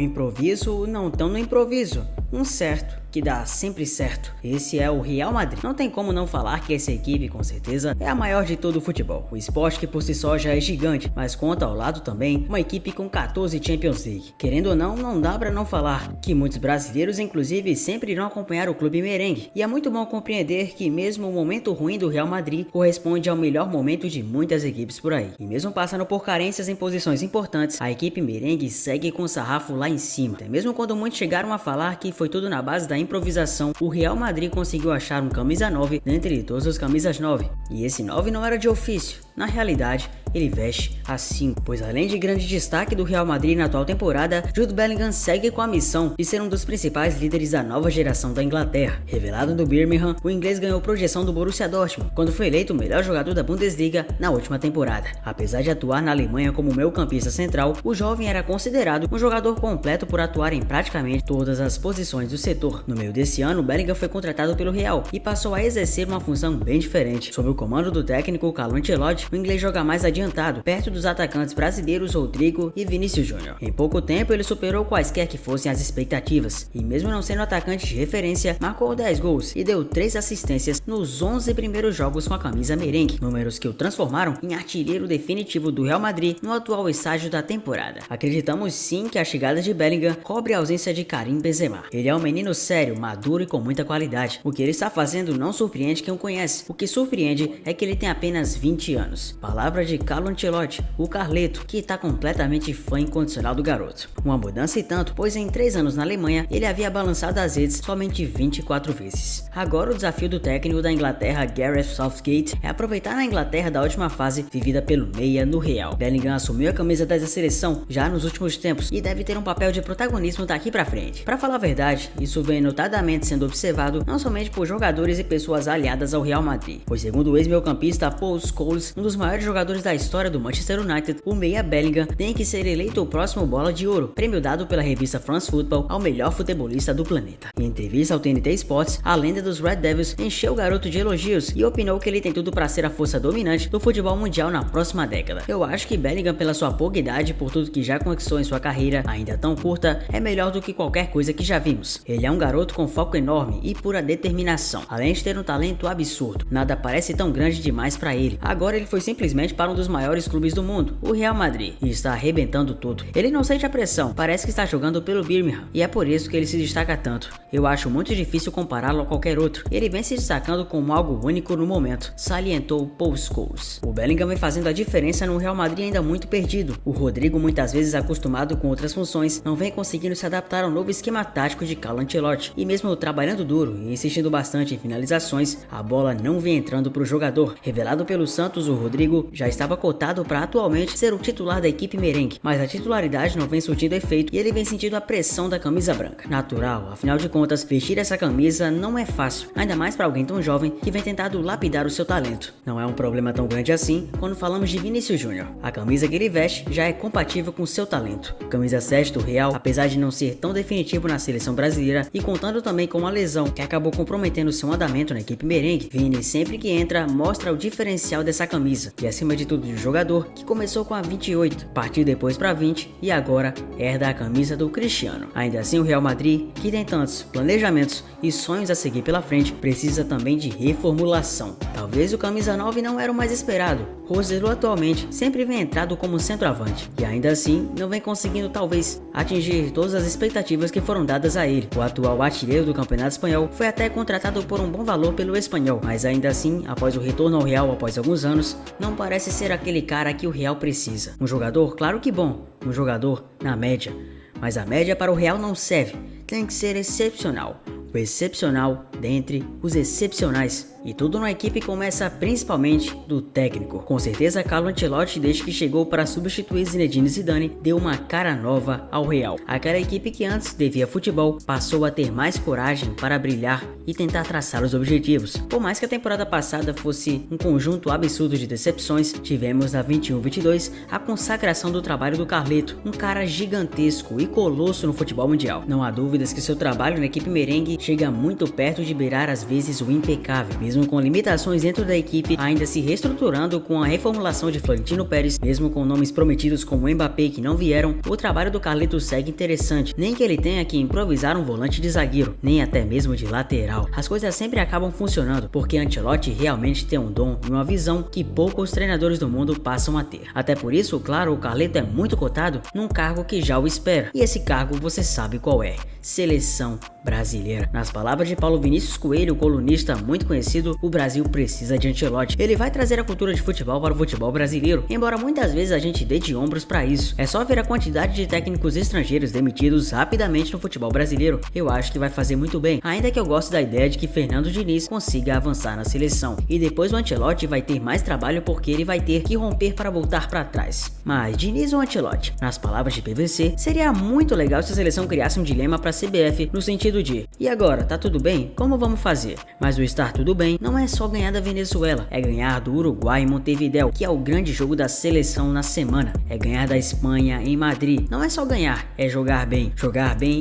improviso não tão no improviso, um certo que dá sempre certo. Esse é o Real Madrid. Não tem como não falar que essa equipe com certeza é a maior de todo o futebol. O esporte que por si só já é gigante, mas conta ao lado também uma equipe com 14 Champions League. Querendo ou não, não dá pra não falar que muitos brasileiros inclusive sempre irão acompanhar o clube merengue. E é muito bom compreender que mesmo o momento ruim do Real Madrid corresponde ao melhor momento de muitas equipes por aí. E mesmo passando por carências em posições importantes, a equipe merengue segue com o sarrafo lá em cima. Até mesmo quando muitos chegaram a falar que foi tudo na base da improvisação, o Real Madrid conseguiu achar um camisa 9 dentre todos os camisas 9. E esse 9 não era de ofício. Na realidade, ele veste a 5, pois além de grande destaque do Real Madrid na atual temporada, Jude Bellingham segue com a missão de ser um dos principais líderes da nova geração da Inglaterra. Revelado no Birmingham, o inglês ganhou projeção do Borussia Dortmund, quando foi eleito o melhor jogador da Bundesliga na última temporada. Apesar de atuar na Alemanha como meio-campista central, o jovem era considerado um jogador completo por atuar em praticamente todas as posições do setor. No meio desse ano, Bellingham foi contratado pelo Real e passou a exercer uma função bem diferente. Sob o comando do técnico Carlo Ancelotti, o inglês joga mais adiantado, perto dos atacantes brasileiros Rodrigo e Vinícius Júnior. Em pouco tempo, ele superou quaisquer que fossem as expectativas, e mesmo não sendo atacante de referência, marcou 10 gols e deu 3 assistências nos 11 primeiros jogos com a camisa merengue, números que o transformaram em artilheiro definitivo do Real Madrid no atual estágio da temporada. Acreditamos sim que a chegada de Bellingham cobre a ausência de Karim Benzema. Ele é um menino sério, maduro e com muita qualidade. O que ele está fazendo não surpreende quem o conhece. O que surpreende é que ele tem apenas 20 anos. Palavra de Carlo Ancelotti, o Carleto, que está completamente fã incondicional do garoto. Uma mudança e tanto, pois em 3 anos na Alemanha, ele havia balançado as redes somente 24 vezes. Agora o desafio do técnico da Inglaterra, Gareth Southgate, é aproveitar a Inglaterra da última fase vivida pelo meia no Real. Bellingham assumiu a camisa 10 da seleção já nos últimos tempos e deve ter um papel de protagonismo daqui pra frente. Pra falar a verdade, isso vem notadamente sendo observado não somente por jogadores e pessoas aliadas ao Real Madrid, pois segundo o ex-meio-campista Paul Scholes, um dos maiores jogadores da história do Manchester United, o meia Bellingham tem que ser eleito o próximo Bola de Ouro, prêmio dado pela revista France Football ao melhor futebolista do planeta. Em entrevista ao TNT Sports, a lenda dos Red Devils encheu o garoto de elogios e opinou que ele tem tudo para ser a força dominante do futebol mundial na próxima década. Eu acho que Bellingham, pela sua pouca idade, por tudo que já conquistou em sua carreira ainda tão curta, é melhor do que qualquer coisa que já vimos. Ele é um garoto com foco enorme e pura determinação, além de ter um talento absurdo. Nada parece tão grande demais para ele. Agora ele foi simplesmente para um dos maiores clubes do mundo, o Real Madrid, e está arrebentando tudo. Ele não sente a pressão, parece que está jogando pelo Birmingham, e é por isso que ele se destaca tanto. Eu acho muito difícil compará-lo a qualquer outro. Ele vem se destacando como algo único no momento, salientou Paul Scholes. O Bellingham vem fazendo a diferença no Real Madrid ainda muito perdido. O Rodrigo, muitas vezes acostumado com outras funções, não vem conseguindo se adaptar ao novo esquema tático de Carlo Ancelotti, e mesmo trabalhando duro e insistindo bastante em finalizações, a bola não vem entrando para o jogador. Revelado pelo Santos, o Rodrigo já estava cotado para atualmente ser o titular da equipe merengue, mas a titularidade não vem surtindo efeito e ele vem sentindo a pressão da camisa branca. Natural, afinal de contas, vestir essa camisa não é fácil, ainda mais para alguém tão jovem que vem tentado lapidar o seu talento. Não é um problema tão grande assim quando falamos de Vinícius Júnior. A camisa que ele veste já é compatível com seu talento. Camisa 7 do Real, apesar de não ser tão definitivo na seleção brasileira e contando também com uma lesão que acabou comprometendo seu andamento na equipe merengue, Vini sempre que entra mostra o diferencial dessa camisa, e acima de tudo de um jogador que começou com a 28, partiu depois para 20 e agora herda a camisa do Cristiano. Ainda assim, o Real Madrid, que tem tantos planejamentos e sonhos a seguir pela frente, precisa também de reformulação. Talvez o camisa 9 não era o mais esperado. Roselu atualmente sempre vem entrado como centroavante e ainda assim não vem conseguindo talvez atingir todas as expectativas que foram dadas a ele. O atual artilheiro do Campeonato Espanhol foi até contratado por um bom valor pelo Espanhol, mas ainda assim, após o retorno ao Real após alguns anos, não parece ser aquele cara que o Real precisa. Um jogador, claro que bom, um jogador na média, mas a média para o Real não serve, tem que ser excepcional. O excepcional dentre os excepcionais. E tudo na equipe começa principalmente do técnico. Com certeza, Carlo Ancelotti, desde que chegou para substituir Zinedine Zidane, deu uma cara nova ao Real. Aquela equipe que antes devia futebol passou a ter mais coragem para brilhar e tentar traçar os objetivos. Por mais que a temporada passada fosse um conjunto absurdo de decepções, tivemos na 21-22 a consagração do trabalho do Carleto, um cara gigantesco e colosso no futebol mundial. Não há dúvidas que seu trabalho na equipe merengue chega muito perto de beirar às vezes o impecável, mesmo com limitações dentro da equipe, ainda se reestruturando com a reformulação de Florentino Pérez, mesmo com nomes prometidos como Mbappé que não vieram, o trabalho do Carleto segue interessante, nem que ele tenha que improvisar um volante de zagueiro, nem até mesmo de lateral. As coisas sempre acabam funcionando, porque Ancelotti realmente tem um dom e uma visão que poucos treinadores do mundo passam a ter. Até por isso, claro, o Carleto é muito cotado num cargo que já o espera, e esse cargo você sabe qual é: Seleção Brasileira. Nas palavras de Paulo Vinícius Coelho, colunista muito conhecido, o Brasil precisa de Ancelotti. Ele vai trazer a cultura de futebol para o futebol brasileiro, embora muitas vezes a gente dê de ombros para isso. É só ver a quantidade de técnicos estrangeiros demitidos rapidamente no futebol brasileiro. Eu acho que vai fazer muito bem, ainda que eu goste da ideia de que Fernando Diniz consiga avançar na seleção. E depois o Ancelotti vai ter mais trabalho porque ele vai ter que romper para voltar para trás. Mas Diniz ou Ancelotti? Nas palavras de PVC, seria muito legal se a seleção criasse um dilema para a CBF no sentido de: e agora, tá tudo bem? Como vamos fazer? Mas o estar tudo bem não é só ganhar da Venezuela, é ganhar do Uruguai em Montevideo, que é o grande jogo da seleção na semana. É ganhar da Espanha em Madrid. Não é só ganhar, é jogar bem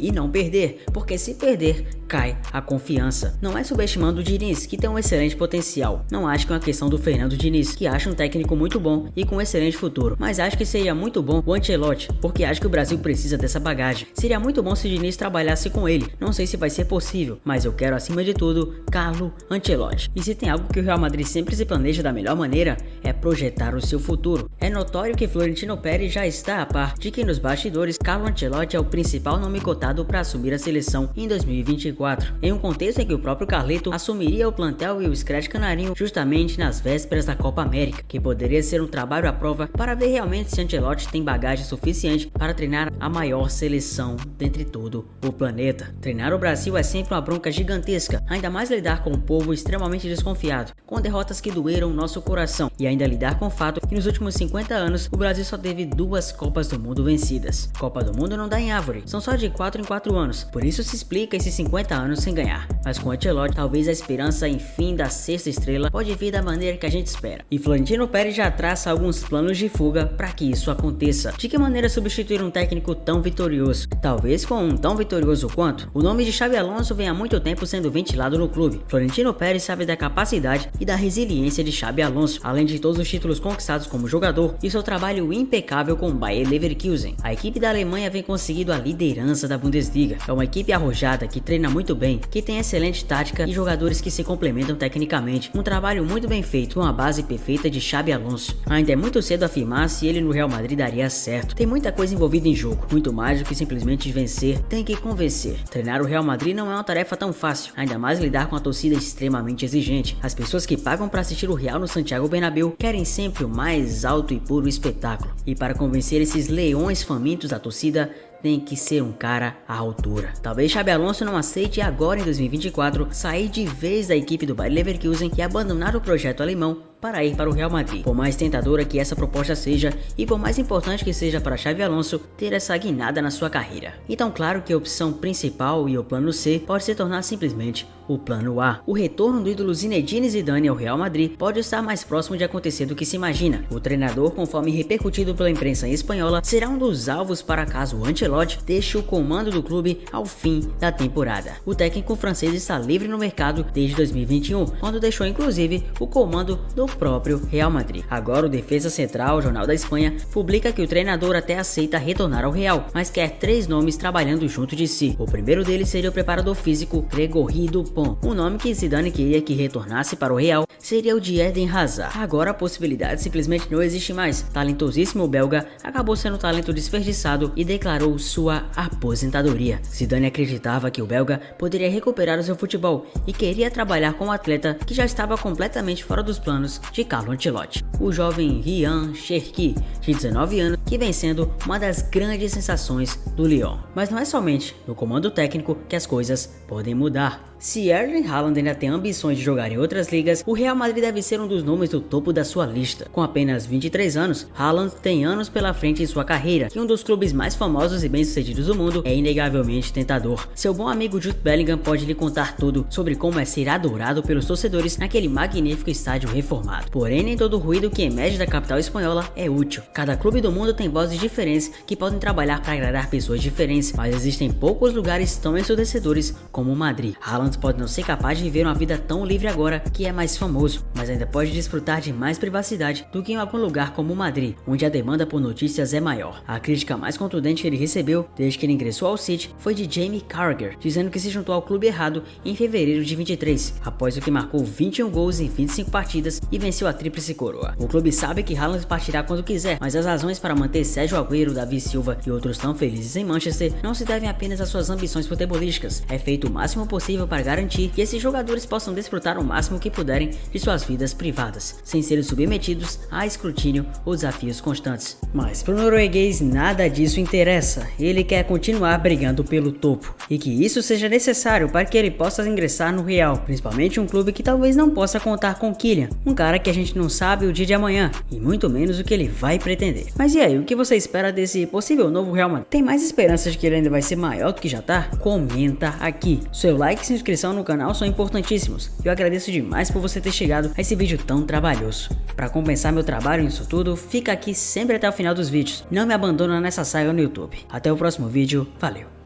e não perder, porque se perder, cai a confiança. Não é subestimando o Diniz, que tem um excelente potencial. Não acho que é uma questão do Fernando Diniz, que acho um técnico muito bom e com um excelente futuro, mas acho que seria muito bom o Ancelotti, porque acho que o Brasil precisa dessa bagagem. Seria muito bom se o Diniz trabalhasse com ele. Não sei se vai ser possível, mas eu quero acima de tudo Carlo Ancelotti. E se tem algo que o Real Madrid sempre se planeja da melhor maneira, é projetar o seu futuro. É notório que Florentino Pérez já está a par de que nos bastidores Carlo Ancelotti é o principal nome cotado para assumir a seleção em 2024, em um contexto em que o próprio Carleto assumiria o plantel e o Scred Canarinho justamente nas vésperas da Copa América, que poderia ser um trabalho à prova para ver realmente se Ancelotti tem bagagem suficiente para treinar a maior seleção dentre todo o planeta. Treinar o Brasil é sempre uma bronca gigantesca, ainda mais lidar com um povo extremamente desconfiado, com derrotas que doeram nosso coração, e ainda lidar com o fato que nos últimos 50 anos o Brasil só teve 2 Copas do Mundo vencidas. Copa do Mundo não dá em árvore, são só de 4 em 4 anos, por isso se explica esses 50 anos sem ganhar. Mas com Ancelotti, talvez a esperança em fim da 6ª estrela pode vir da maneira que a gente espera. E Florentino Pérez já traça alguns planos de fuga para que isso aconteça. De que maneira substituir um técnico tão vitorioso? Talvez com um tão vitorioso quanto? O nome de Xabi Alonso vem há muito tempo sendo ventilado no clube. Florentino Pérez sabe da capacidade e da resiliência de Xabi Alonso, além de todos os títulos conquistados como jogador e seu trabalho impecável com o Bayer Leverkusen. A equipe da Alemanha vem conseguindo a liderança da Bundesliga. É uma equipe arrojada que treina muito bem, que tem excelente tática e jogadores que se complementam tecnicamente. Um trabalho muito bem feito, com a base perfeita de Xabi Alonso. Ainda é muito cedo afirmar se ele no Real Madrid daria certo. Tem muita coisa envolvida em jogo, muito mais do que simplesmente vencer, tem que convencer. Treinar o Real Madrid não é uma tarefa tão fácil, ainda mais lidar com a torcida extremamente exigente. As pessoas que pagam para assistir o Real no Santiago Bernabéu querem sempre o mais alto e puro espetáculo. E para convencer esses leões famintos da torcida, tem que ser um cara à altura. Talvez Xabi Alonso não aceite agora em 2024 sair de vez da equipe do Bayer Leverkusen e abandonar o projeto alemão para ir para o Real Madrid. Por mais tentadora que essa proposta seja e por mais importante que seja para Xabi Alonso ter essa guinada na sua carreira. Então claro que a opção principal e o plano C pode se tornar simplesmente o plano A. O retorno do ídolo Zinedine Zidane ao Real Madrid pode estar mais próximo de acontecer do que se imagina. O treinador, conforme repercutido pela imprensa espanhola, será um dos alvos para caso o Ancelotti deixe o comando do clube ao fim da temporada. O técnico francês está livre no mercado desde 2021, quando deixou inclusive o comando do próprio Real Madrid. Agora o defesa central, o Jornal da Espanha, publica que o treinador até aceita retornar ao Real, mas quer 3 nomes trabalhando junto de si. O primeiro deles seria o preparador físico Grégory Dupont. O nome que Zidane queria que retornasse para o Real seria o de Eden Hazard. Agora a possibilidade simplesmente não existe mais. Talentosíssimo belga acabou sendo um talento desperdiçado e declarou sua aposentadoria. Zidane acreditava que o belga poderia recuperar o seu futebol e queria trabalhar com um atleta que já estava completamente fora dos planos de Carlo Ancelotti, o jovem Ryan Cherki, de 19 anos, que vem sendo uma das grandes sensações do Lyon. Mas não é somente no comando técnico que as coisas podem mudar. Se Erling Haaland ainda tem ambições de jogar em outras ligas, o Real Madrid deve ser um dos nomes do topo da sua lista. Com apenas 23 anos, Haaland tem anos pela frente em sua carreira, e um dos clubes mais famosos e bem-sucedidos do mundo é inegavelmente tentador. Seu bom amigo Jude Bellingham pode lhe contar tudo sobre como é ser adorado pelos torcedores naquele magnífico estádio reformado. Porém, nem todo ruído que emerge da capital espanhola é útil. Cada clube do mundo tem vozes diferentes que podem trabalhar para agradar pessoas diferentes, mas existem poucos lugares tão ensurdecedores como o Madrid. Haaland Haaland pode não ser capaz de viver uma vida tão livre agora que é mais famoso, mas ainda pode desfrutar de mais privacidade do que em algum lugar como Madrid, onde a demanda por notícias é maior. A crítica mais contundente que ele recebeu desde que ele ingressou ao City foi de Jamie Carragher, dizendo que se juntou ao clube errado em fevereiro de 23, após o que marcou 21 gols em 25 partidas e venceu a tríplice coroa. O clube sabe que Haaland partirá quando quiser, mas as razões para manter Sérgio Agüero, Davi Silva e outros tão felizes em Manchester não se devem apenas às suas ambições futebolísticas. É feito o máximo possível para garantir que esses jogadores possam desfrutar o máximo que puderem de suas vidas privadas, sem serem submetidos a escrutínio ou desafios constantes. Mas para o norueguês nada disso interessa, ele quer continuar brigando pelo topo, e que isso seja necessário para que ele possa ingressar no Real, principalmente um clube que talvez não possa contar com Kylian, um cara que a gente não sabe o dia de amanhã, e muito menos o que ele vai pretender. Mas e aí, o que você espera desse possível novo Real Madrid? Tem mais esperanças de que ele ainda vai ser maior do que já tá? Comenta aqui. Seu like e sua inscrição no canal são importantíssimos, e eu agradeço demais por você ter chegado a esse vídeo tão trabalhoso. Para compensar meu trabalho nisso tudo, fica aqui sempre até o final dos vídeos. Não me abandona nessa saga no YouTube. Até o próximo vídeo, valeu!